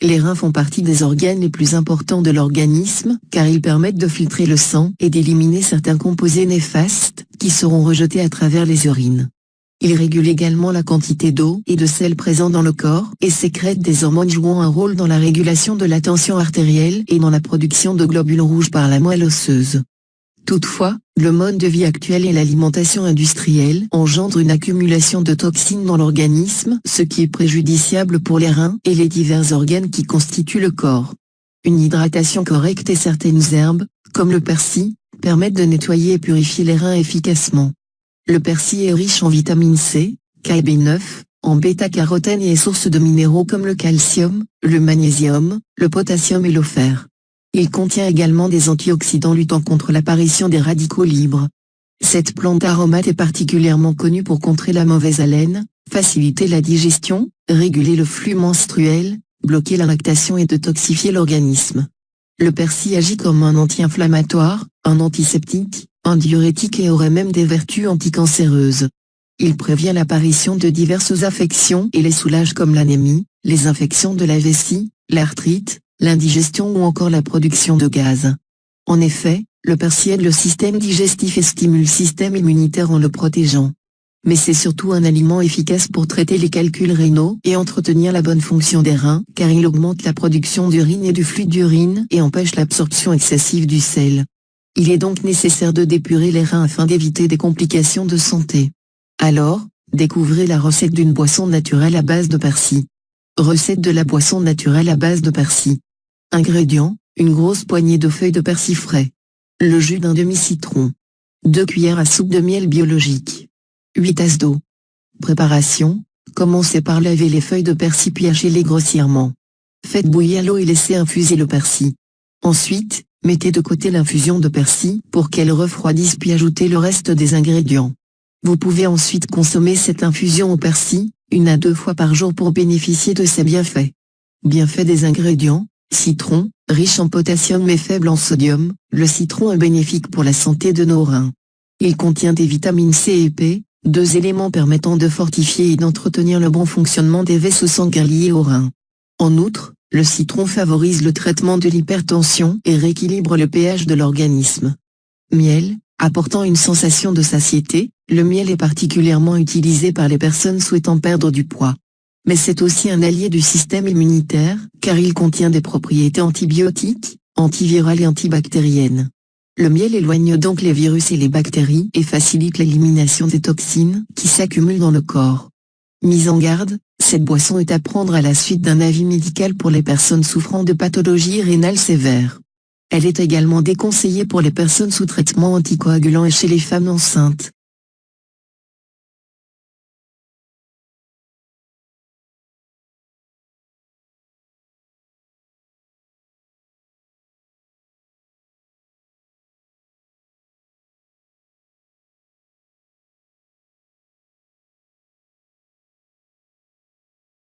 Les reins font partie des organes les plus importants de l'organisme, car ils permettent de filtrer le sang et d'éliminer certains composés néfastes, qui seront rejetés à travers les urines. Ils régulent également la quantité d'eau et de sel présent dans le corps et sécrètent des hormones jouant un rôle dans la régulation de la tension artérielle et dans la production de globules rouges par la moelle osseuse. Toutefois, le mode de vie actuel et l'alimentation industrielle engendrent une accumulation de toxines dans l'organisme, ce qui est préjudiciable pour les reins et les divers organes qui constituent le corps. Une hydratation correcte et certaines herbes, comme le persil, permettent de nettoyer et purifier les reins efficacement. Le persil est riche en vitamine C, K et B9, en bêta-carotène et est source de minéraux comme le calcium, le magnésium, le potassium et le fer. Il contient également des antioxydants luttant contre l'apparition des radicaux libres. Cette plante aromate est particulièrement connue pour contrer la mauvaise haleine, faciliter la digestion, réguler le flux menstruel, bloquer la lactation et détoxifier l'organisme. Le persil agit comme un anti-inflammatoire, un antiseptique, un diurétique et aurait même des vertus anticancéreuses. Il prévient l'apparition de diverses affections et les soulage comme l'anémie, les infections de la vessie, l'arthrite, l'indigestion ou encore la production de gaz. En effet, le persil aide le système digestif et stimule le système immunitaire en le protégeant. Mais c'est surtout un aliment efficace pour traiter les calculs rénaux et entretenir la bonne fonction des reins, car il augmente la production d'urine et du fluide d'urine et empêche l'absorption excessive du sel. Il est donc nécessaire de d'épurer les reins afin d'éviter des complications de santé. Alors, découvrez la recette d'une boisson naturelle à base de persil. Recette de la boisson naturelle à base de persil. Ingrédients, une grosse poignée de feuilles de persil frais. Le jus d'un demi-citron. 2 cuillères à soupe de miel biologique. 8 tasses d'eau. Préparation, commencez par laver les feuilles de persil puis hachez-les grossièrement. Faites bouillir l'eau et laissez infuser le persil. Ensuite, mettez de côté l'infusion de persil pour qu'elle refroidisse puis ajoutez le reste des ingrédients. Vous pouvez ensuite consommer cette infusion au persil, 1 à 2 fois par jour pour bénéficier de ses bienfaits. Bienfaits des ingrédients. Citron, riche en potassium mais faible en sodium, le citron est bénéfique pour la santé de nos reins. Il contient des vitamines C et P, 2 éléments permettant de fortifier et d'entretenir le bon fonctionnement des vaisseaux sanguins liés aux reins. En outre, le citron favorise le traitement de l'hypertension et rééquilibre le pH de l'organisme. Miel, apportant une sensation de satiété, le miel est particulièrement utilisé par les personnes souhaitant perdre du poids. Mais c'est aussi un allié du système immunitaire, car il contient des propriétés antibiotiques, antivirales et antibactériennes. Le miel éloigne donc les virus et les bactéries et facilite l'élimination des toxines qui s'accumulent dans le corps. Mise en garde, cette boisson est à prendre à la suite d'un avis médical pour les personnes souffrant de pathologies rénales sévères. Elle est également déconseillée pour les personnes sous traitement anticoagulant et chez les femmes enceintes.